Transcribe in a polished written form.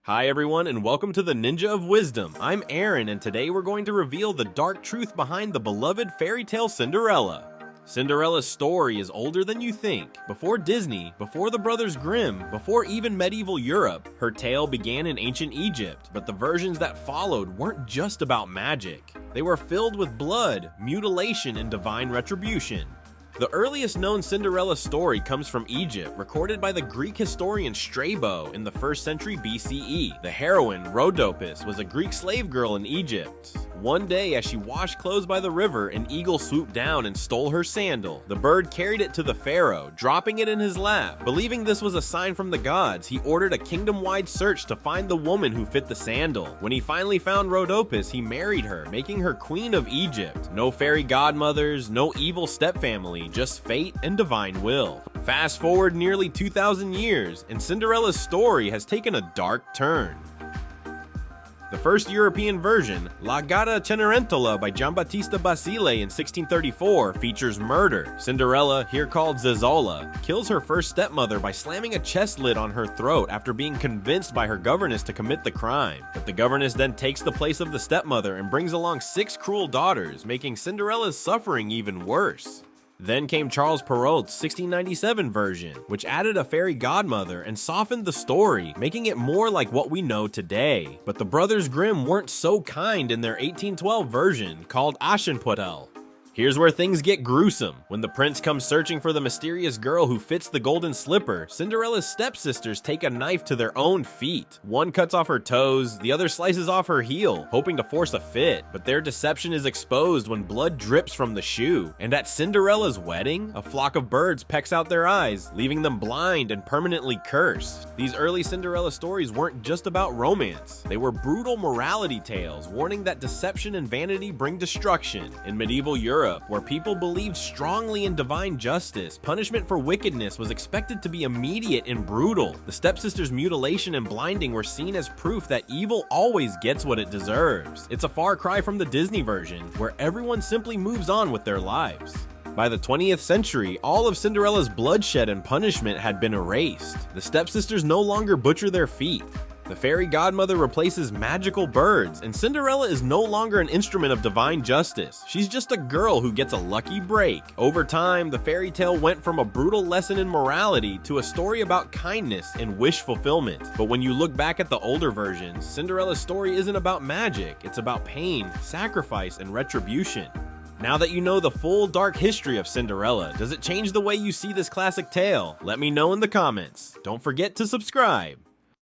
Hi everyone and welcome to the Ninja of Wisdom. I'm Aaron and today we're going to reveal the dark truth behind the beloved fairy tale Cinderella. Cinderella's story is older than you think. Before Disney, before the Brothers Grimm, before even medieval Europe, her tale began in ancient Egypt, but the versions that followed weren't just about magic. They were filled with blood, mutilation, and divine retribution. The earliest known Cinderella story comes from Egypt, recorded by the Greek historian Strabo in the 1st century BCE. The heroine, Rhodopis, was a Greek slave girl in Egypt. One day, as she washed clothes by the river, an eagle swooped down and stole her sandal. The bird carried it to the Pharaoh, dropping it in his lap. Believing this was a sign from the gods, he ordered a kingdom-wide search to find the woman who fit the sandal. When he finally found Rhodopis, he married her, making her queen of Egypt. No fairy godmothers, no evil stepfamily, just fate and divine will. Fast forward nearly 2,000 years, and Cinderella's story has taken a dark turn. The first European version, La Gatta Cenerentola by Giambattista Basile in 1634, features murder. Cinderella, here called Zazzola, kills her first stepmother by slamming a chest lid on her throat after being convinced by her governess to commit the crime. But the governess then takes the place of the stepmother and brings along 6 cruel daughters, making Cinderella's suffering even worse. Then came Charles Perrault's 1697 version, which added a fairy godmother and softened the story, making it more like what we know today. But the Brothers Grimm weren't so kind in their 1812 version, called Aschenputtel. Here's where things get gruesome. When the prince comes searching for the mysterious girl who fits the golden slipper, Cinderella's stepsisters take a knife to their own feet. One cuts off her toes, the other slices off her heel, hoping to force a fit. But their deception is exposed when blood drips from the shoe. And at Cinderella's wedding, a flock of birds pecks out their eyes, leaving them blind and permanently cursed. These early Cinderella stories weren't just about romance. They were brutal morality tales, warning that deception and vanity bring destruction. In medieval Europe, where people believed strongly in divine justice, punishment for wickedness was expected to be immediate and brutal. The stepsisters' mutilation and blinding were seen as proof that evil always gets what it deserves. It's a far cry from the Disney version, where everyone simply moves on with their lives. By the 20th century, all of Cinderella's bloodshed and punishment had been erased. The stepsisters no longer butcher their feet. The fairy godmother replaces magical birds, and Cinderella is no longer an instrument of divine justice. She's just a girl who gets a lucky break. Over time, the fairy tale went from a brutal lesson in morality to a story about kindness and wish fulfillment. But when you look back at the older versions, Cinderella's story isn't about magic, it's about pain, sacrifice, and retribution. Now that you know the full dark history of Cinderella, does it change the way you see this classic tale? Let me know in the comments. Don't forget to subscribe.